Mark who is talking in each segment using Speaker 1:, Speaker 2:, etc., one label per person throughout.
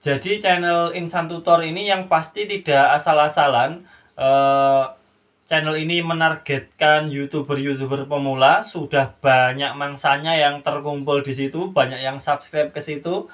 Speaker 1: Jadi channel Insan Tutor ini yang pasti tidak asal-asalan. Eh, Channel ini menargetkan YouTuber-YouTuber pemula. Sudah banyak mangsanya yang terkumpul di situ, banyak yang subscribe ke situ.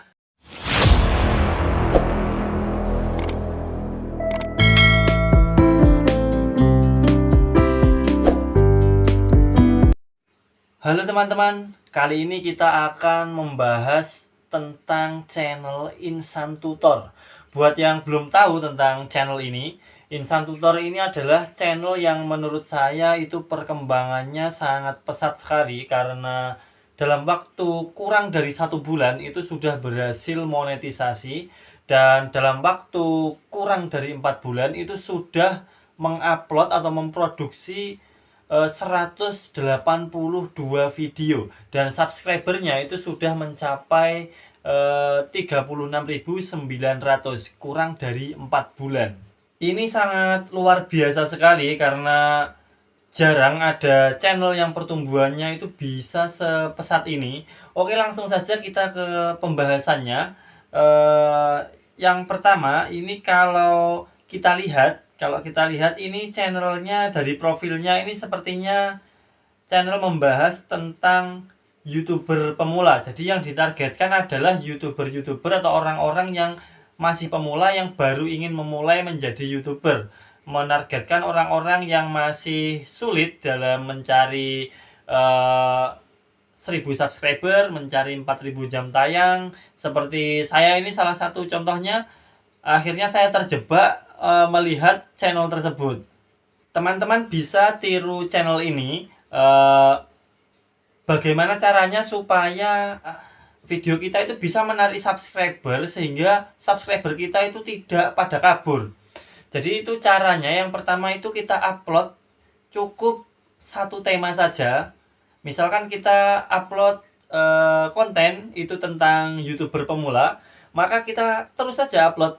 Speaker 1: Halo teman-teman, kali ini kita akan membahas tentang channel Insan Tutor. Buat yang belum tahu tentang channel ini, Insan Tutor ini adalah channel yang menurut saya itu perkembangannya sangat pesat sekali, karena dalam waktu kurang dari 1 bulan itu sudah berhasil monetisasi, dan dalam waktu kurang dari 4 bulan itu sudah mengupload atau memproduksi 182 video, dan subscribernya itu sudah mencapai 36.900, kurang dari 4 bulan. Ini sangat luar biasa sekali karena jarang ada channel yang pertumbuhannya itu bisa sepesat ini. Oke, langsung saja kita ke pembahasannya. Eh, yang pertama, ini kalau kita lihat ini channelnya, dari profilnya ini sepertinya channel membahas tentang YouTuber pemula. Jadi yang ditargetkan adalah YouTuber-YouTuber atau orang-orang yang masih pemula yang baru ingin memulai menjadi YouTuber. Menargetkan orang-orang yang masih sulit dalam mencari 1000 subscriber, mencari 4000 jam tayang. Seperti saya ini salah satu contohnya. Akhirnya saya terjebak melihat channel tersebut. Teman-teman bisa tiru channel ini. Bagaimana caranya supaya video kita itu bisa menarik subscriber, sehingga subscriber kita itu tidak pada kabur. Jadi itu caranya. Yang pertama itu kita upload cukup satu tema saja. Misalkan kita upload konten itu tentang YouTuber pemula, maka kita terus saja upload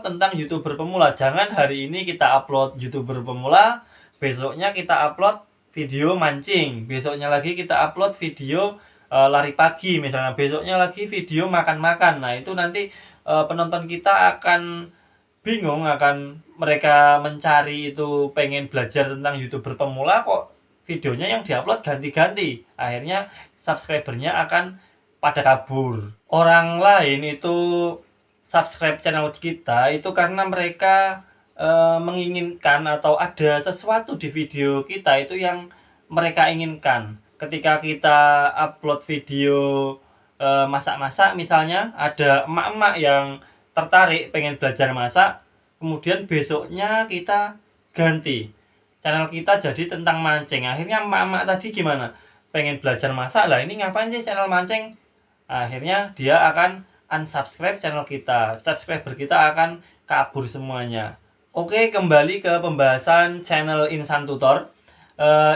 Speaker 1: tentang YouTuber pemula. Jangan hari ini kita upload YouTuber pemula, besoknya kita upload video mancing, besoknya lagi kita upload video lari pagi misalnya, besoknya lagi video makan-makan. Nah, itu nanti penonton kita akan bingung, akan mereka mencari itu, pengen belajar tentang YouTuber pemula, kok videonya yang diupload ganti-ganti. Akhirnya subscribernya akan pada kabur. Orang lain itu subscribe channel kita itu karena mereka menginginkan atau ada sesuatu di video kita itu yang mereka inginkan. Ketika kita upload video masak-masak misalnya, ada emak-emak yang tertarik pengen belajar masak, kemudian besoknya kita ganti channel kita jadi tentang mancing. Akhirnya emak-emak tadi gimana? Pengen belajar masak, lah ini ngapain sih channel mancing? Akhirnya dia akan unsubscribe channel kita, subscriber kita akan kabur semuanya. Oke, kembali ke pembahasan channel Insan Tutor.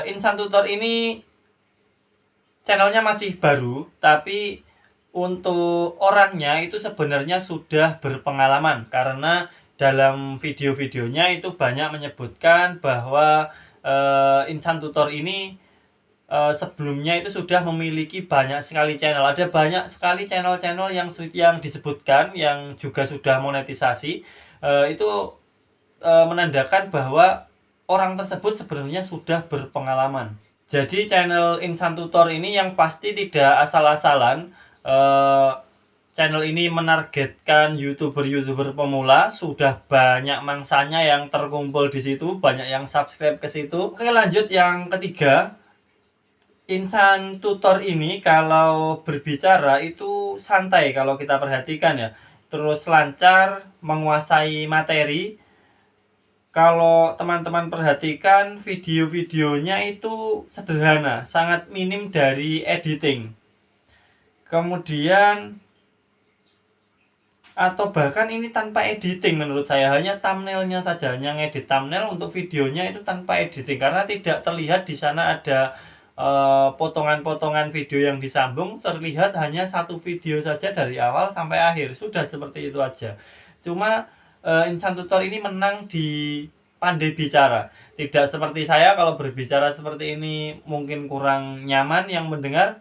Speaker 1: Insan Tutor ini channelnya masih baru, tapi untuk orangnya itu sebenarnya sudah berpengalaman, karena dalam video-videonya itu banyak menyebutkan bahwa Insan Tutor ini sebelumnya itu sudah memiliki banyak sekali channel. Ada banyak sekali channel-channel yang disebutkan yang juga sudah monetisasi. Itu menandakan bahwa orang tersebut sebenarnya sudah berpengalaman. Jadi channel Insan Tutor ini yang pasti tidak asal-asalan. Channel ini menargetkan YouTuber-YouTuber pemula. Sudah banyak mangsanya yang terkumpul di situ, banyak yang subscribe ke situ. Oke, lanjut yang ketiga. Insan Tutor ini kalau berbicara itu santai kalau kita perhatikan ya. Terus lancar, menguasai materi. Kalau teman-teman perhatikan video-videonya itu sederhana, sangat minim dari editing. Kemudian atau bahkan ini tanpa editing menurut saya, hanya thumbnailnya saja, hanya ngedit thumbnail untuk videonya itu tanpa editing, karena tidak terlihat di sana ada potongan-potongan video yang disambung. Terlihat hanya satu video saja dari awal sampai akhir, sudah seperti itu aja. Cuma Insan Tutor ini menang di pandai bicara. Tidak seperti saya, kalau berbicara seperti ini mungkin kurang nyaman yang mendengar.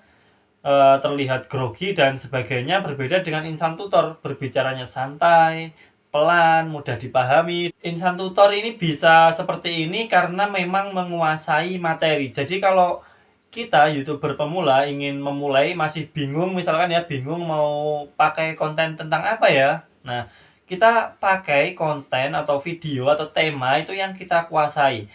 Speaker 1: terlihat grogi dan sebagainya, berbeda dengan Insan Tutor, berbicaranya santai, pelan, mudah dipahami. Insan Tutor ini bisa seperti ini karena memang menguasai materi. Jadi kalau kita YouTuber pemula ingin memulai masih bingung, misalkan ya bingung mau pakai konten tentang apa ya. Nah, kita pakai konten atau video atau tema itu yang kita kuasai.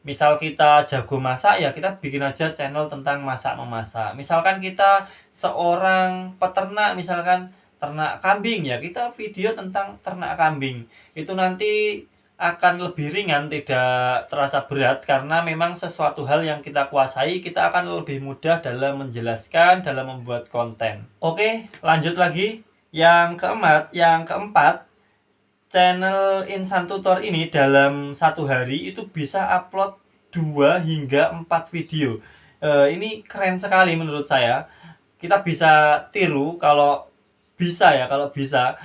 Speaker 1: Misal kita jago masak, ya kita bikin aja channel tentang masak-memasak. Misalkan kita seorang peternak, misalkan ternak kambing, ya kita video tentang ternak kambing. Itu nanti akan lebih ringan, tidak terasa berat karena memang sesuatu hal yang kita kuasai, kita akan lebih mudah dalam menjelaskan, dalam membuat konten. Oke, lanjut lagi. Yang keempat, channel Insan Tutor ini dalam satu hari itu bisa upload 2 hingga 4 video. Ini keren sekali menurut saya. Kita bisa tiru kalau bisa ya, kalau bisa.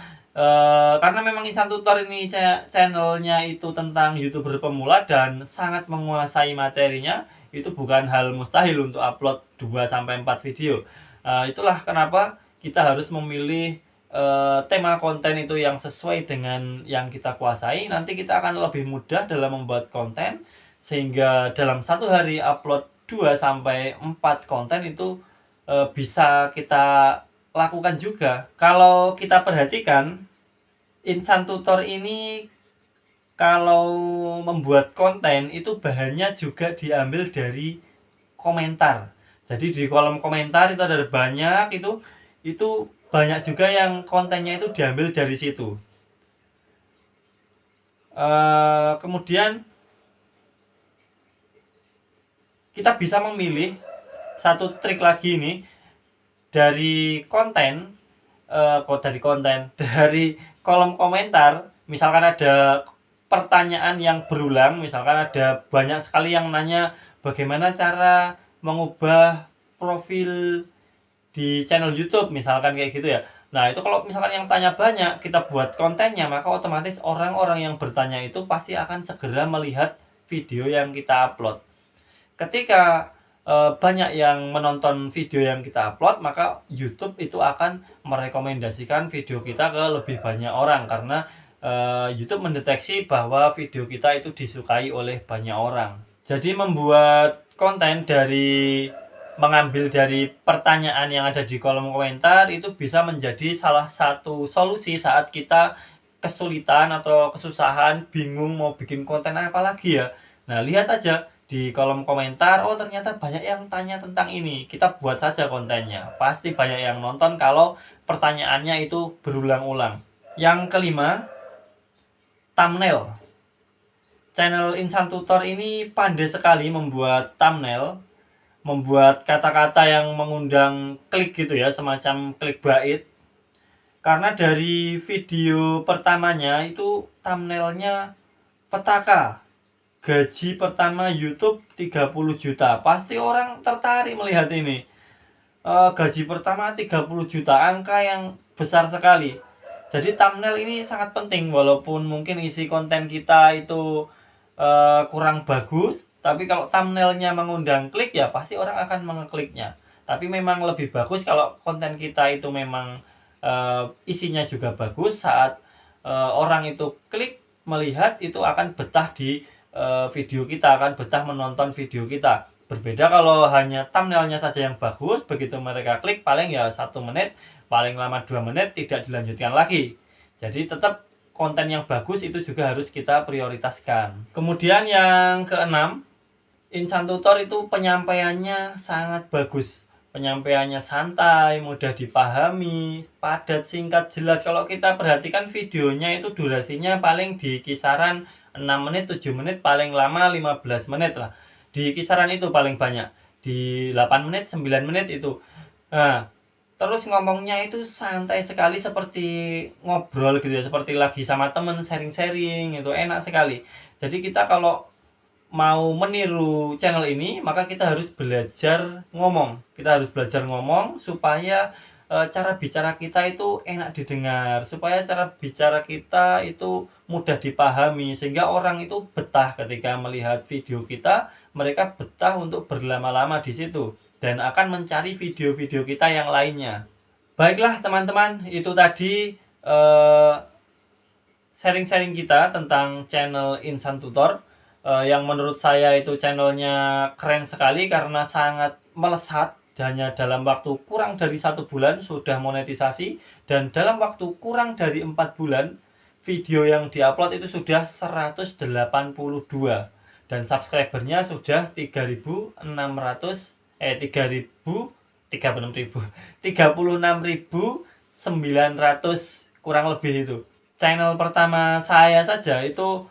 Speaker 1: Karena memang Insan Tutor ini channelnya itu tentang YouTuber pemula dan sangat menguasai materinya. Itu bukan hal mustahil untuk upload 2 sampai 4 video. Itulah kenapa kita harus memilih tema konten itu yang sesuai dengan yang kita kuasai. Nanti kita akan lebih mudah dalam membuat konten, sehingga dalam satu hari upload 2 sampai 4 konten itu bisa kita lakukan juga. Kalau kita perhatikan, Insan Tutor ini kalau membuat konten itu bahannya juga diambil dari komentar. Jadi di kolom komentar itu ada banyak, itu banyak juga yang kontennya itu diambil dari situ. Kemudian kita bisa memilih satu trik lagi nih dari konten, dari kolom komentar. Misalkan ada pertanyaan yang berulang, misalkan ada banyak sekali yang nanya bagaimana cara mengubah profil di channel YouTube, misalkan kayak gitu ya. Nah, itu kalau misalkan yang tanya banyak, kita buat kontennya, maka otomatis orang-orang yang bertanya itu pasti akan segera melihat video yang kita upload. Ketika banyak yang menonton video yang kita upload, maka YouTube itu akan merekomendasikan video kita ke lebih banyak orang, karena YouTube mendeteksi bahwa video kita itu disukai oleh banyak orang. Jadi membuat konten mengambil dari pertanyaan yang ada di kolom komentar itu bisa menjadi salah satu solusi saat kita kesulitan atau kesusahan, bingung mau bikin konten apa lagi ya. Nah, lihat aja di kolom komentar, oh ternyata banyak yang tanya tentang ini, kita buat saja kontennya. Pasti banyak yang nonton kalau pertanyaannya itu berulang-ulang. Yang kelima, thumbnail. Channel Insan Tutor ini pandai sekali membuat thumbnail, membuat kata-kata yang mengundang klik gitu ya, semacam clickbait. Karena dari video pertamanya itu thumbnailnya petaka, gaji pertama YouTube 30 juta. Pasti orang tertarik melihat ini. Gaji pertama 30 juta, angka yang besar sekali. Jadi thumbnail ini sangat penting, walaupun mungkin isi konten kita itu kurang bagus, tapi kalau thumbnailnya mengundang klik ya pasti orang akan mengekliknya. Tapi memang lebih bagus kalau konten kita itu memang isinya juga bagus. Saat orang itu klik melihat, itu akan betah di video kita, akan betah menonton video kita. Berbeda kalau hanya thumbnailnya saja yang bagus, begitu mereka klik paling ya 1 menit, paling lama 2 menit, tidak dilanjutkan lagi. Jadi tetap konten yang bagus itu juga harus kita prioritaskan. Kemudian yang keenam, Insan Tutor itu penyampaiannya sangat bagus. Penyampaiannya santai, mudah dipahami, padat, singkat, jelas. Kalau kita perhatikan videonya itu durasinya paling di kisaran 6 menit, 7 menit, paling lama 15 menit lah. Di kisaran itu paling banyak. Di 8 menit, 9 menit itu. Nah, terus ngomongnya itu santai sekali, seperti ngobrol gitu ya, seperti lagi sama temen sharing-sharing, itu enak sekali. Jadi kita kalau mau meniru channel ini, maka kita harus belajar ngomong. Kita harus belajar ngomong supaya cara bicara kita itu enak didengar, supaya cara bicara kita itu mudah dipahami, sehingga orang itu betah ketika melihat video kita, mereka betah untuk berlama-lama di situ. dan akan mencari video-video kita yang lainnya. Baiklah teman-teman, itu tadi sharing-sharing kita tentang channel Insan Tutor, yang menurut saya itu channelnya keren sekali karena sangat melesat. Hanya dalam waktu kurang dari 1 bulan sudah monetisasi, dan dalam waktu kurang dari 4 bulan video yang diupload itu sudah 182, dan subscribernya sudah 36.900 kurang lebih itu. Channel pertama saya saja itu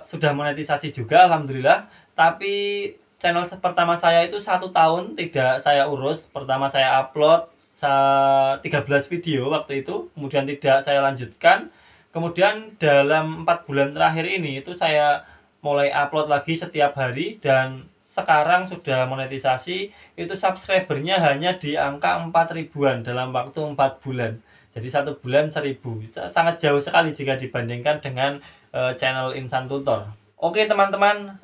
Speaker 1: sudah monetisasi juga alhamdulillah, tapi channel pertama saya itu 1 tahun tidak saya urus. Pertama saya upload 13 video waktu itu, kemudian tidak saya lanjutkan. Kemudian dalam 4 bulan terakhir ini itu saya mulai upload lagi setiap hari, dan sekarang sudah monetisasi. Itu subscribernya hanya di angka 4 ribuan dalam waktu 4 bulan. Jadi 1 bulan 1000. Sangat jauh sekali jika dibandingkan dengan channel Insan Tutor. Oke teman-teman,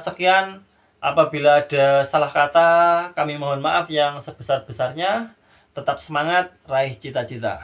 Speaker 1: sekian. Apabila ada salah kata, kami mohon maaf yang sebesar-besarnya. Tetap semangat, raih cita-cita.